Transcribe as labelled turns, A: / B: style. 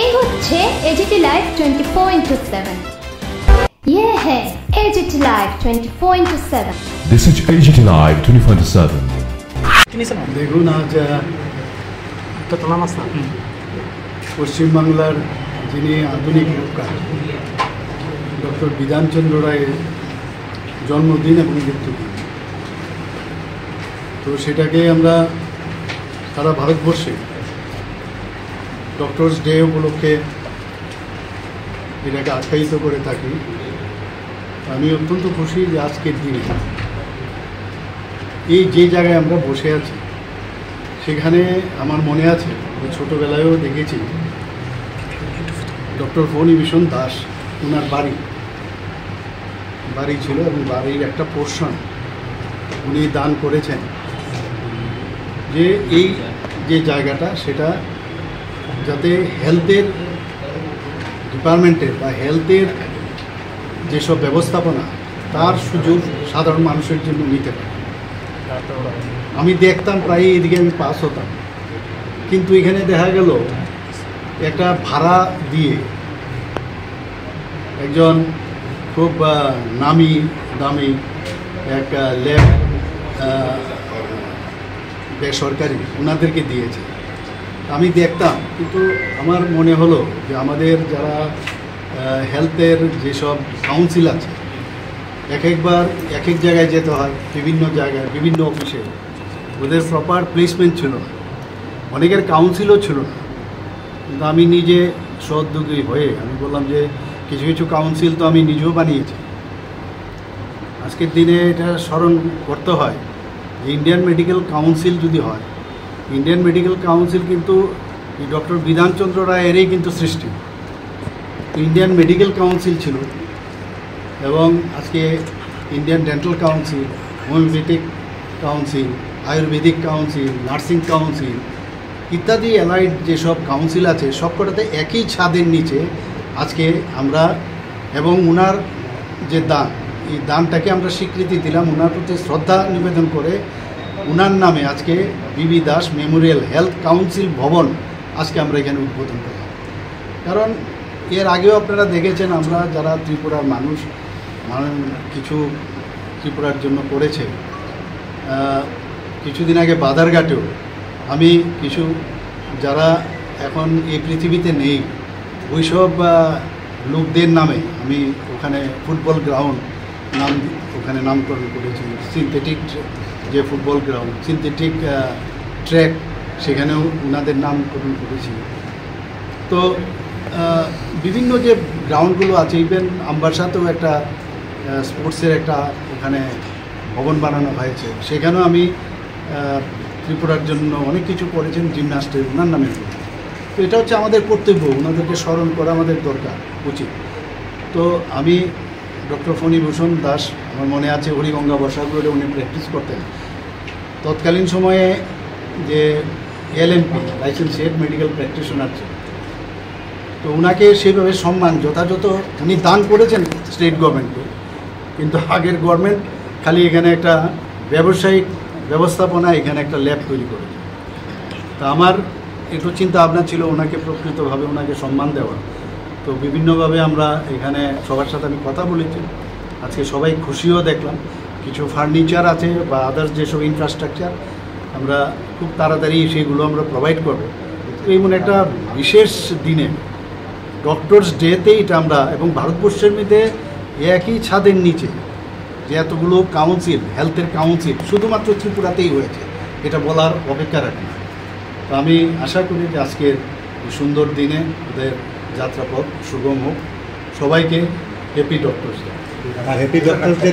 A: এই হচ্ছে AGT live 24/7। ये है AGT live 24/7।
B: This is AGT Live 24/7।
C: দেখুন, আজ পশ্চিমবাংলার যিনি আধুনিক রূপকার ডক্টর বিধানচন্দ্র রায়ের জন্মদিন এবং মৃত্যুদিন, তো সেটাকে আমরা সারা ভারতবর্ষে ডক্টরস ডে উপলক্ষে এটাকে আখ্যায়িত করে থাকি। আমি অত্যন্ত খুশি যে আজকের দিনে এই যে জায়গায় আমরা বসে আছি সেখানে আমার মনে আছে যে ছোটোবেলায়ও দেখেছি ডক্টর ফণীভূষণ দাস, ওনার বাড়ি ছিল এবং বাড়ির একটা পোর্শন উনি দান করেছেন, যে এই যে জায়গাটা সেটা যাতে হেলথের ডিপার্টমেন্টের বা হেলথের যেসব ব্যবস্থাপনা তার সুযোগ সাধারণ মানুষের জন্য নিতে পারে। আমি দেখতাম প্রায় এদিকে আমি পাস হতাম, কিন্তু এখানে দেখা গেল একটা ভাড়া দিয়ে একজন খুব নামি দামি এক ল্যাব বেসরকারি ওনাদেরকে দিয়েছে। আমি দেখতাম, কিন্তু আমার মনে হলো যে আমাদের যারা হেলথের যেসব কাউন্সিল আছে এক এক জায়গায় যেতে হয়, বিভিন্ন জায়গায় বিভিন্ন অফিসে ওদের প্রপার প্লেসমেন্ট ছিল না, অনেকের কাউন্সিলও ছিল না। কিন্তু আমি নিজে সহযোগী হয়ে আমি বললাম যে কিছু কিছু কাউন্সিল তো আমি নিজেও বানিয়েছি। আজকের দিনে এটা স্মরণ করতে হয়, ইন্ডিয়ান মেডিকেল কাউন্সিল যদি হয়, ইন্ডিয়ান মেডিকেল কাউন্সিল কিন্তু এই ডক্টর বিধানচন্দ্র রায়েরই কিন্তু সৃষ্টি। ইন্ডিয়ান মেডিকেল কাউন্সিল ছিল এবং আজকে Indian dental council, homeopathic council, Ayurvedic council, nursing council ইত্যাদি অ্যালাইড যেসব কাউন্সিল আছে সবকটাতে একই ছাদের নিচে আজকে আমরা, এবং ওনার যে দান, এই দানটাকে আমরা স্বীকৃতি দিলাম, ওনার প্রতি শ্রদ্ধা নিবেদন করে ওনার নামে আজকে বিবি দাস মেমোরিয়াল হেলথ কাউন্সিল ভবন আজকে আমরা এখানে উদ্বোধন করলাম। কারণ এর আগেও আপনারা দেখেছেন আমরা যারা ত্রিপুরার মানুষ কিছু ত্রিপুরার জন্য করেছে। কিছুদিন আগে বাদারঘাটেও আমি কিছু যারা এখন এই পৃথিবীতে নেই ওইসব লোকদের নামে আমি ওখানে ফুটবল গ্রাউন্ড ওখানে নামকরণ করেছি, সিনথেটিক যে ফুটবল গ্রাউন্ড, সিনথেটিক ট্র্যাক, সেখানেও ওনাদের নামকরণ করেছি। তো বিভিন্ন যে গ্রাউন্ডগুলো আছে, ইভেন আমবাসাতেও একটা স্পোর্টসের একটা ওখানে ভবন বানানো হয়েছে, সেখানেও আমি ত্রিপুরার জন্য অনেক কিছু করেছেন জিমনাস্টের ওনার নামে। তো এটা হচ্ছে আমাদের কর্তব্য, ওনাদেরকে স্মরণ করা আমাদের দরকার উচিত। তো আমি ডক্টর ফণীভূষণ দাস, আমার মনে আছে হরিগঙ্গা বসাগুলো উনি প্র্যাকটিস করতেন তৎকালীন সময়ে, যে LMP licence head medical practitioner ছিল। তো ওনাকে সেইভাবে সম্মান যথাযথ উনি দান করেছেন স্টেট গভর্নমেন্টকে, কিন্তু আগের গভর্নমেন্ট খালি এখানে একটা ব্যবসায়িক ব্যবস্থাপনা এখানে একটা ল্যাব তৈরি করেছে। তা আমার একটু চিন্তা ভাবনা ছিল ওনাকে প্রকৃতভাবে ওনাকে সম্মান দেওয়া। তো বিভিন্নভাবে আমরা এখানে সবার সাথে আমি কথা বলেছি, আজকে সবাই খুশিও দেখলাম। কিছু ফার্নিচার আছে বা আদার্স যেসব ইনফ্রাস্ট্রাকচার আমরা খুব তাড়াতাড়ি সেগুলো আমরা প্রোভাইড করবো। তো এমন একটা বিশেষ দিনে ডক্টরস ডেতে এটা আমরা, এবং ভারতবর্ষের মধ্যে একই ছাদের নিচে যে এতগুলো কাউন্সিল, হেলথের কাউন্সিল শুধুমাত্র ত্রিপুরাতেই হয়েছে, এটা বলার অপেক্ষা রাখি না। তো আমি আশা করি যে আজকের সুন্দর দিনে ওদের যাত্রাপথ সুগম হোক। সবাইকে happy doctors day.
D: Happy doctors day.